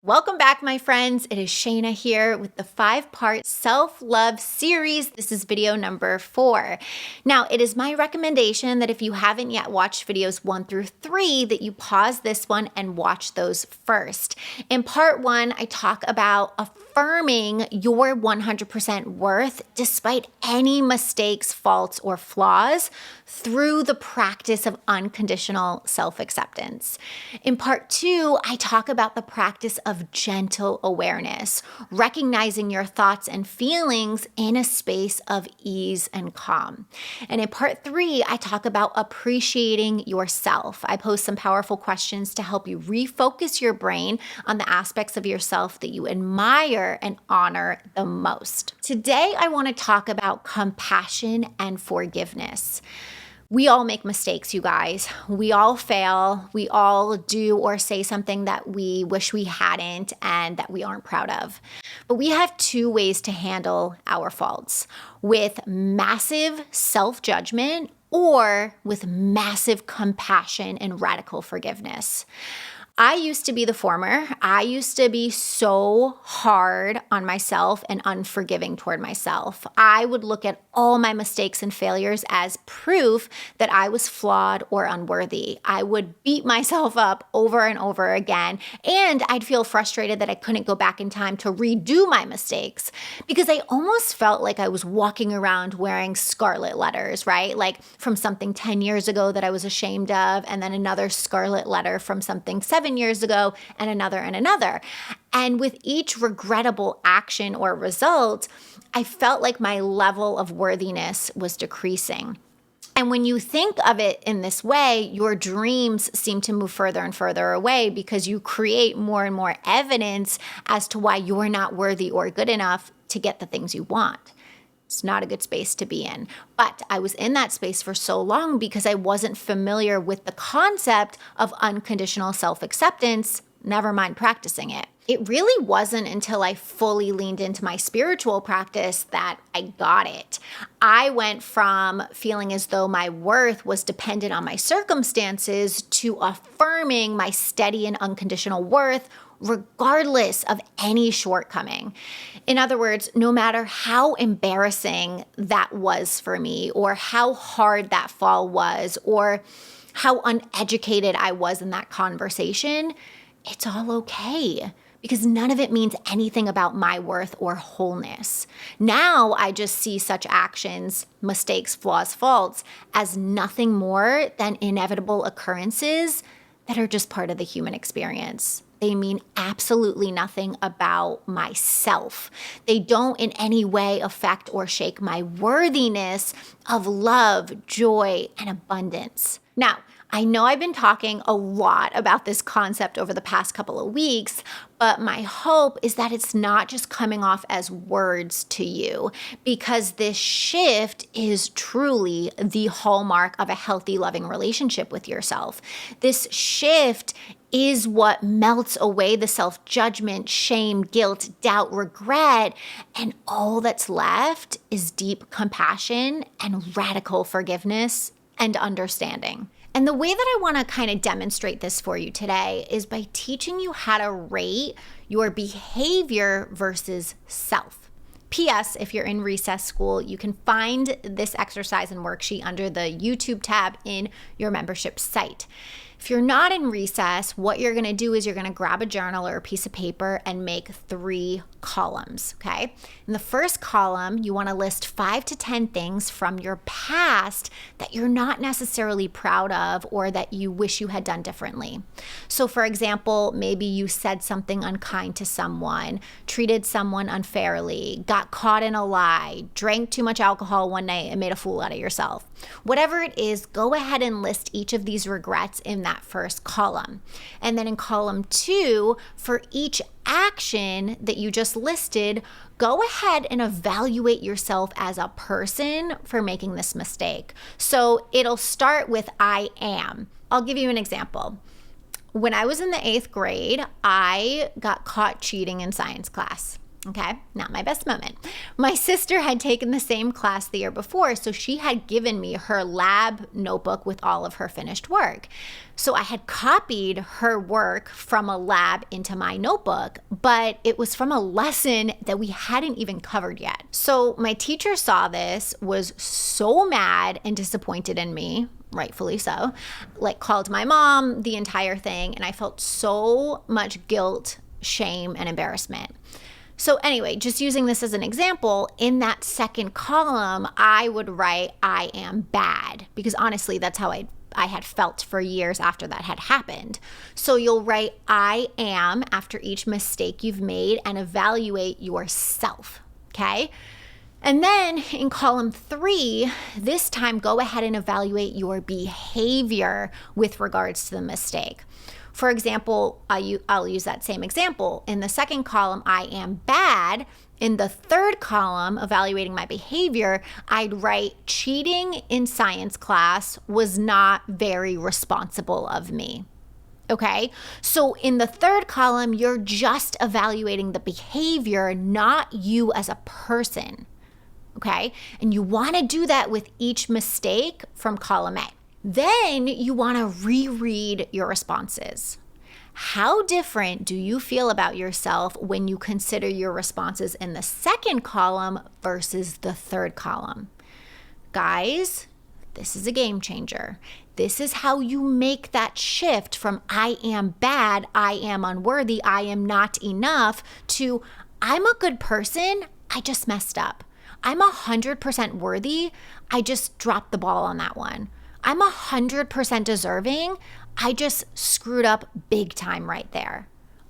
Welcome back, my friends. It is Shayna here with the 5-part self-love series. This is video number 4. Now, it is my recommendation that if you haven't yet watched videos 1 through 3, that you pause this one and watch those first. In part 1, I talk about affirming your 100% worth despite any mistakes, faults, or flaws through the practice of unconditional self-acceptance. In part 2, I talk about the practice of gentle awareness, recognizing your thoughts and feelings in a space of ease and calm. And in part 3, I talk about appreciating yourself. I pose some powerful questions to help you refocus your brain on the aspects of yourself that you admire and honor the most. Today, I want to talk about compassion and forgiveness. We all make mistakes, you guys. We all fail. We all do or say something that we wish we hadn't and that we aren't proud of. But we have 2 ways to handle our faults: with massive self-judgment or with massive compassion and radical forgiveness. I used to be the former. I used to be so hard on myself and unforgiving toward myself. I would look at all my mistakes and failures as proof that I was flawed or unworthy. I would beat myself up over and over again, and I'd feel frustrated that I couldn't go back in time to redo my mistakes because I almost felt like I was walking around wearing scarlet letters, right? Like from something 10 years ago that I was ashamed of, and then another scarlet letter from something 7 years ago, and another and another. And with each regrettable action or result, I felt like my level of worthiness was decreasing. And when you think of it in this way, your dreams seem to move further and further away because you create more and more evidence as to why you're not worthy or good enough to get the things you want. It's not a good space to be in. But I was in that space for so long because I wasn't familiar with the concept of unconditional self-acceptance, never mind practicing it. It really wasn't until I fully leaned into my spiritual practice that I got it. I went from feeling as though my worth was dependent on my circumstances to affirming my steady and unconditional worth regardless of any shortcoming. In other words, no matter how embarrassing that was for me, or how hard that fall was, or how uneducated I was in that conversation, it's all okay, because none of it means anything about my worth or wholeness. Now I just see such actions, mistakes, flaws, faults, as nothing more than inevitable occurrences that are just part of the human experience. They mean absolutely nothing about myself. They don't in any way affect or shake my worthiness of love, joy, and abundance. Now, I know I've been talking a lot about this concept over the past couple of weeks, but my hope is that it's not just coming off as words to you, because this shift is truly the hallmark of a healthy, loving relationship with yourself. This shift is what melts away the self-judgment, shame, guilt, doubt, regret, and all that's left is deep compassion and radical forgiveness and understanding. And the way that I want to kind of demonstrate this for you today is by teaching you how to rate your behavior versus self. P.S. If you're in recess school, you can find this exercise and worksheet under the YouTube tab in your membership site. If you're not in recess, what you're going to do is you're going to grab a journal or a piece of paper and make 3 columns, okay? In the first column, you want to list 5 to 10 things from your past that you're not necessarily proud of or that you wish you had done differently. So for example, maybe you said something unkind to someone, treated someone unfairly, got caught in a lie, drank too much alcohol one night and made a fool out of yourself. Whatever it is, go ahead and list each of these regrets in that first column. And then in column 2, for each action that you just listed, go ahead and evaluate yourself as a person for making this mistake. So it'll start with I am. I'll give you an example. When I was in the 8th grade, I got caught cheating in science class. Okay, not my best moment. My sister had taken the same class the year before, so she had given me her lab notebook with all of her finished work. So I had copied her work from a lab into my notebook, but it was from a lesson that we hadn't even covered yet. So my teacher saw this, was so mad and disappointed in me, rightfully so, like called my mom, the entire thing, and I felt so much guilt, shame, and embarrassment. So anyway, just using this as an example, in that second column, I would write, I am bad, because honestly, that's how I had felt for years after that had happened. So you'll write, I am, after each mistake you've made and evaluate yourself, okay? And then in column 3, this time go ahead and evaluate your behavior with regards to the mistake. For example, I'll use that same example. In the second column, I am bad. In the third column, evaluating my behavior, I'd write, cheating in science class was not very responsible of me. Okay, so in the third column, you're just evaluating the behavior, not you as a person. Okay, and you want to do that with each mistake from column A. Then you want to reread your responses. How different do you feel about yourself when you consider your responses in the second column versus the third column? Guys, this is a game changer. This is how you make that shift from I am bad, I am unworthy, I am not enough to I'm a good person, I just messed up. I'm 100% worthy, I just dropped the ball on that one. I'm 100% deserving. I just screwed up big time right there.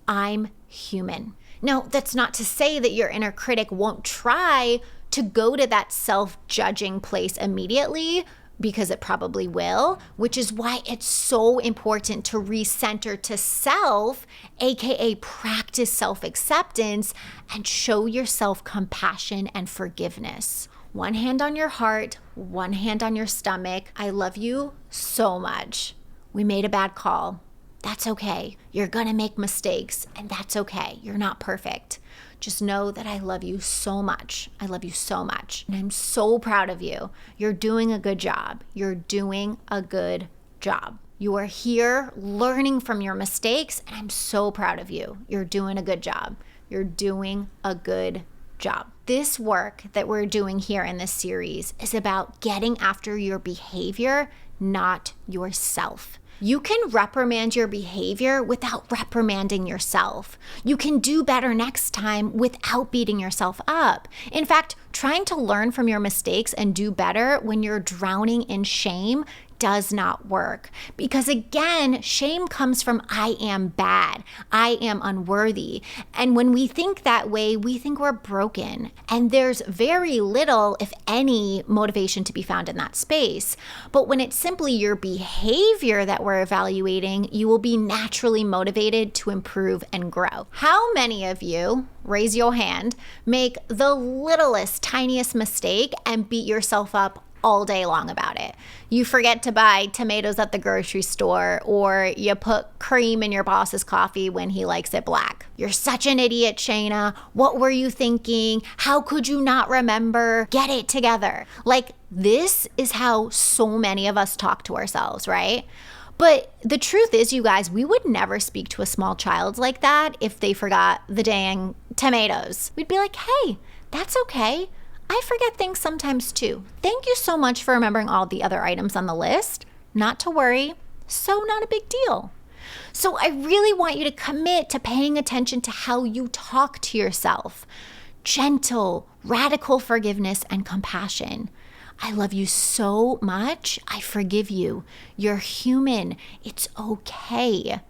I'm human. Now, that's not to say that your inner critic won't try to go to that self-judging place immediately, because it probably will, which is why it's so important to recenter to self, aka practice self-acceptance, and show yourself compassion and forgiveness. One hand on your heart, one hand on your stomach. I love you so much. We made a bad call. That's okay. You're gonna make mistakes, and that's okay. You're not perfect. Just know that I love you so much. I love you so much. And I'm so proud of you. You're doing a good job. You're doing a good job. You are here learning from your mistakes, and I'm so proud of you. You're doing a good job. You're doing a good job. This work that we're doing here in this series is about getting after your behavior, not yourself. You can reprimand your behavior without reprimanding yourself. You can do better next time without beating yourself up. In fact, trying to learn from your mistakes and do better when you're drowning in shame does not work. Because again, shame comes from I am bad, I am unworthy. And when we think that way, we think we're broken. And there's very little, if any, motivation to be found in that space. But when it's simply your behavior that we're evaluating, you will be naturally motivated to improve and grow. How many of you, raise your hand, make the littlest, tiniest mistake and beat yourself up all day long about it? You forget to buy tomatoes at the grocery store, or you put cream in your boss's coffee when he likes it black. You're such an idiot, Shayna. What were you thinking? How could you not remember? Get it together. Like, this is how so many of us talk to ourselves, right? But the truth is, you guys, we would never speak to a small child like that if they forgot the dang tomatoes. We'd be like, hey, that's okay. I forget things sometimes too. Thank you so much for remembering all the other items on the list. Not to worry, so not a big deal. So I really want you to commit to paying attention to how you talk to yourself. Gentle, radical forgiveness and compassion. I love you so much. I forgive you. You're human. It's okay.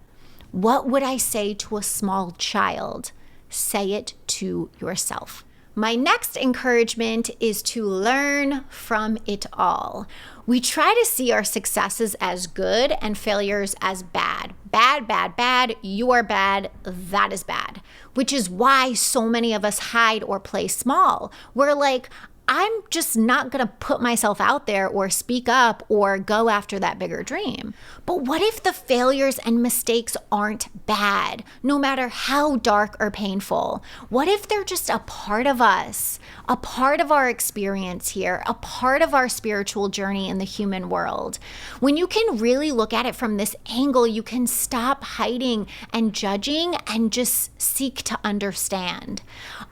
What would I say to a small child? Say it to yourself. My next encouragement is to learn from it all. We try to see our successes as good and failures as bad. Bad, bad, bad. You are bad. That is bad. Which is why so many of us hide or play small. We're like, I'm just not going to put myself out there or speak up or go after that bigger dream. But what if the failures and mistakes aren't bad, no matter how dark or painful? What if they're just a part of us, a part of our experience here, a part of our spiritual journey in the human world? When you can really look at it from this angle, you can stop hiding and judging and just seek to understand.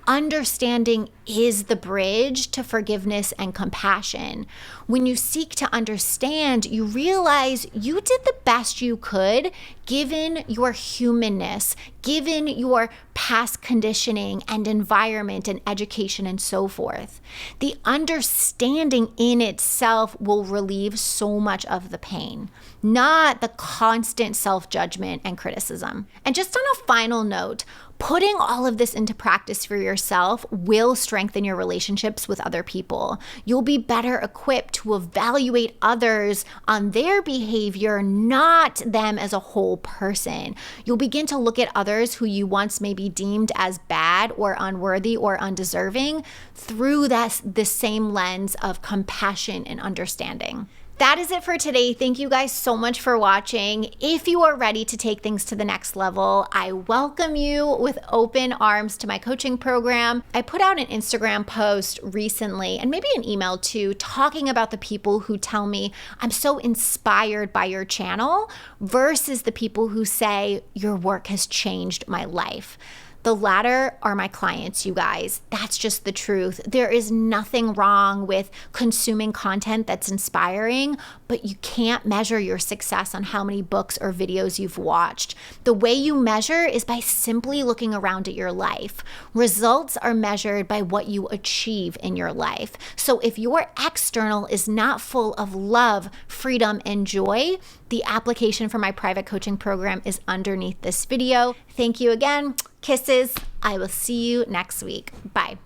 Understanding is the bridge to forgiveness and compassion. When you seek to understand, you realize you did the best you could given your humanness, given your past conditioning and environment and education and so forth. The understanding in itself will relieve so much of the pain, not the constant self-judgment and criticism. And just on a final note, putting all of this into practice for yourself will strengthen your relationships with other people. You'll be better equipped to evaluate others on their behavior, not them as a whole person. You'll begin to look at others who you once maybe deemed as bad or unworthy or undeserving through the same lens of compassion and understanding. That is it for today. Thank you guys so much for watching. If you are ready to take things to the next level, I welcome you with open arms to my coaching program. I put out an Instagram post recently, and maybe an email too, talking about the people who tell me, I'm so inspired by your channel, versus the people who say, your work has changed my life. The latter are my clients, you guys. That's just the truth. There is nothing wrong with consuming content that's inspiring, but you can't measure your success on how many books or videos you've watched. The way you measure is by simply looking around at your life. Results are measured by what you achieve in your life. So if your external is not full of love, freedom, and joy, the application for my private coaching program is underneath this video. Thank you again. Kisses. I will see you next week. Bye.